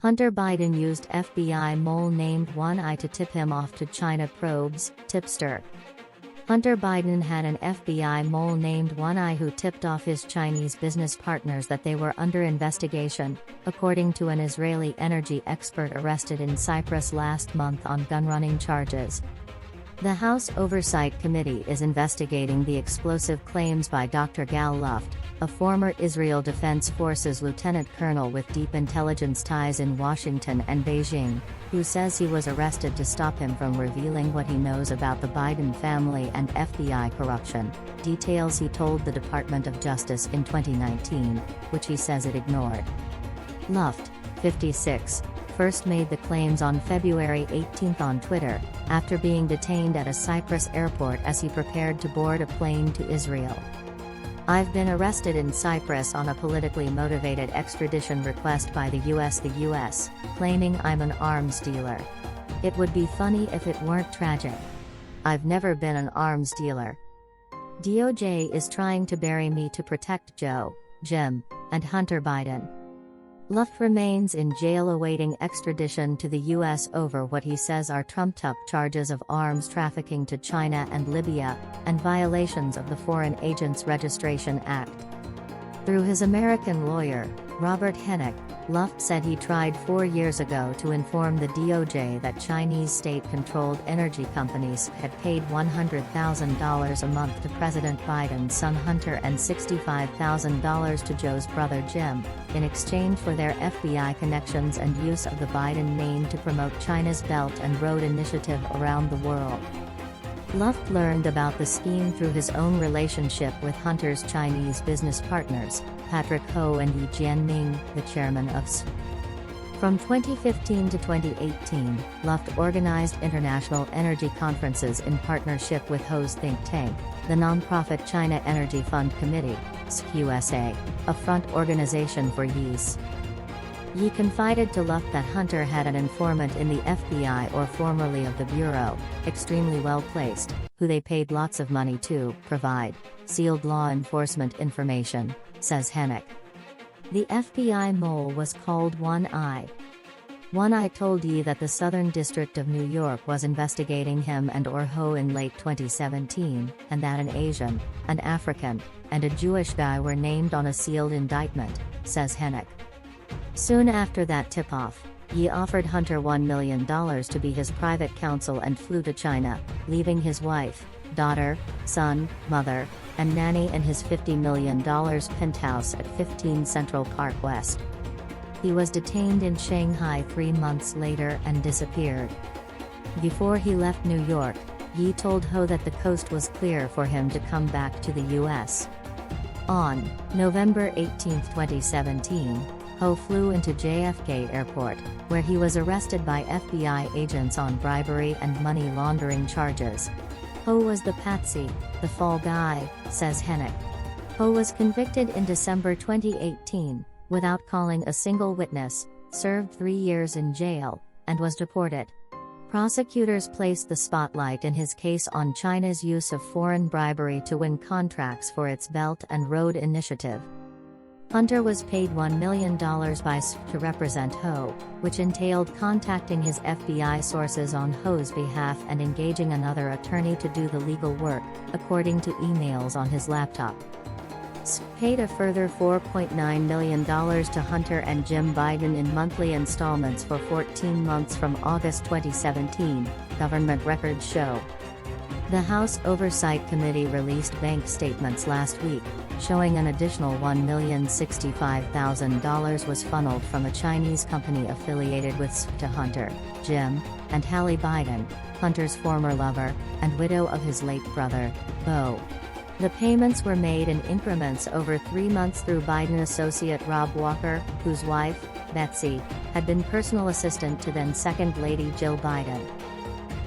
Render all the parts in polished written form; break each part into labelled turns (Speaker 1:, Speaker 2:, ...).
Speaker 1: Hunter Biden used FBI mole named One Eye to tip him off to China probes, tipster. Hunter Biden had an FBI mole named One Eye who tipped off his Chinese business partners that they were under investigation, according to an Israeli energy expert arrested in Cyprus last month on gun-running charges. The House Oversight Committee is investigating the explosive claims by Dr. Gal Luft, a former Israel Defense Forces lieutenant colonel with deep intelligence ties in Washington and Beijing, who says he was arrested to stop him from revealing what he knows about the Biden family and FBI corruption, details he told the Department of Justice in 2019, which he says it ignored. Luft, 56, first made the claims on February 18 on Twitter, after being detained at a Cyprus airport as he prepared to board a plane to Israel. "I've been arrested in Cyprus on a politically motivated extradition request by the U.S., claiming I'm an arms dealer. It would be funny if it weren't tragic. I've never been an arms dealer. DOJ is trying to bury me to protect Joe, Jim, and Hunter Biden." Luft remains in jail awaiting extradition to the U.S. over what he says are trumped-up charges of arms trafficking to China and Libya, and violations of the Foreign Agents Registration Act. Through his American lawyer, Robert Hennick, Luft said he tried 4 years ago to inform the DOJ that Chinese state-controlled energy companies had paid $100,000 a month to President Biden's son Hunter and $65,000 to Joe's brother Jim, in exchange for their FBI connections and use of the Biden name to promote China's Belt and Road Initiative around the world. Luft learned about the scheme through his own relationship with Hunter's Chinese business partners, Patrick Ho and Yi Jianming, the chairman of CENEL. From 2015 to 2018, Luft organized international energy conferences in partnership with Ho's think tank, the nonprofit China Energy Fund Committee, CENEL, a front organization for Yi's. Yi confided to Luft that Hunter had an informant in the FBI or formerly of the Bureau, extremely well placed, who they paid lots of money to provide sealed law enforcement information, says Hennick. The FBI mole was called One Eye. One Eye told Yi that the Southern District of New York was investigating him and or Ho in late 2017, and that an Asian, an African, and a Jewish guy were named on a sealed indictment, says Hennick. Soon after that tip-off, Yi offered Hunter $1 million to be his private counsel and flew to China, leaving his wife, daughter, son, mother, and nanny in his $50 million penthouse at 15 Central Park West. He was detained in Shanghai 3 months later and disappeared. Before he left New York, Yi told Ho that the coast was clear for him to come back to the U.S. On November 18, 2017, Ho flew into JFK Airport, where he was arrested by FBI agents on bribery and money laundering charges. Ho was the patsy, the fall guy, says Hennick. Ho was convicted in December 2018, without calling a single witness, served 3 years in jail, and was deported. Prosecutors placed the spotlight in his case on China's use of foreign bribery to win contracts for its Belt and Road Initiative. Hunter was paid $1 million by CENEL to represent Ho, which entailed contacting his FBI sources on Ho's behalf and engaging another attorney to do the legal work, according to emails on his laptop. CENEL paid a further $4.9 million to Hunter and Jim Biden in monthly installments for 14 months from August 2017, government records show. The House Oversight Committee released bank statements last week, showing an additional $1,065,000 was funneled from a Chinese company affiliated with CENEL to Hunter, Jim, and Hallie Biden, Hunter's former lover, and widow of his late brother, Beau. The payments were made in increments over 3 months through Biden associate Rob Walker, whose wife, Betsy, had been personal assistant to then Second Lady Jill Biden.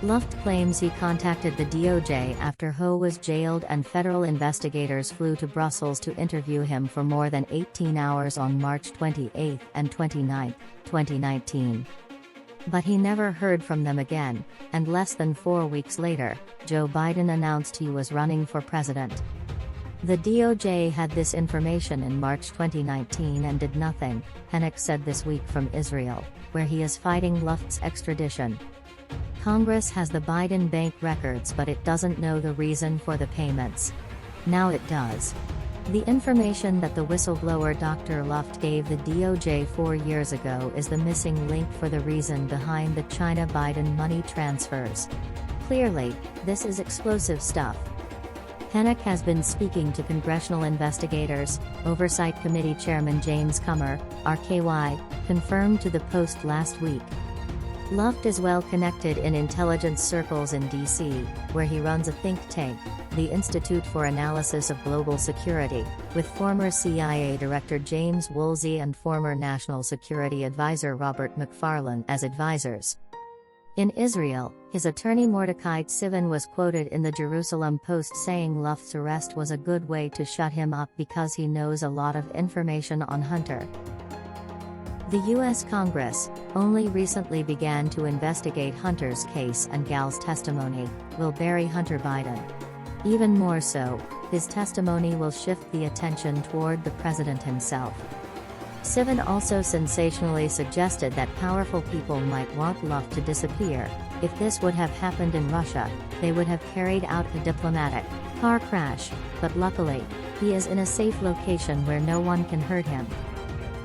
Speaker 1: Luft claims he contacted the DOJ after Ho was jailed and federal investigators flew to Brussels to interview him for more than 18 hours on March 28 and 29, 2019. But he never heard from them again, and less than 4 weeks later, Joe Biden announced he was running for president. The DOJ had this information in March 2019 and did nothing, Hennick said this week from Israel, where he is fighting Luft's extradition. Congress has the Biden bank records, but it doesn't know the reason for the payments. Now it does. The information that the whistleblower Dr. Luft gave the DOJ 4 years ago is the missing link for the reason behind the China-Biden money transfers. Clearly, this is explosive stuff. Hennick has been speaking to congressional investigators, Oversight Committee Chairman James Comer, RKY, confirmed to the Post last week. Luft is well connected in intelligence circles in D.C., where he runs a think tank, the Institute for Analysis of Global Security, with former CIA Director James Woolsey and former National Security Advisor Robert McFarlane as advisors. In Israel, his attorney Mordecai Tzivin was quoted in the Jerusalem Post saying Luft's arrest was a good way to shut him up because he knows a lot of information on Hunter. The U.S. Congress only recently began to investigate Hunter's case, and Gal's testimony will bury Hunter Biden. Even more so, his testimony will shift the attention toward the president himself. Tzivin also sensationally suggested that powerful people might want Luft to disappear. If this would have happened in Russia, they would have carried out a diplomatic car crash, but luckily, he is in a safe location where no one can hurt him.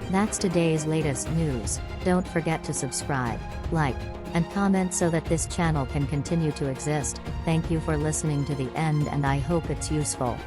Speaker 1: That's today's latest news. Don't forget to subscribe, like, and comment so that this channel can continue to exist. Thank you for listening to the end, and I hope it's useful.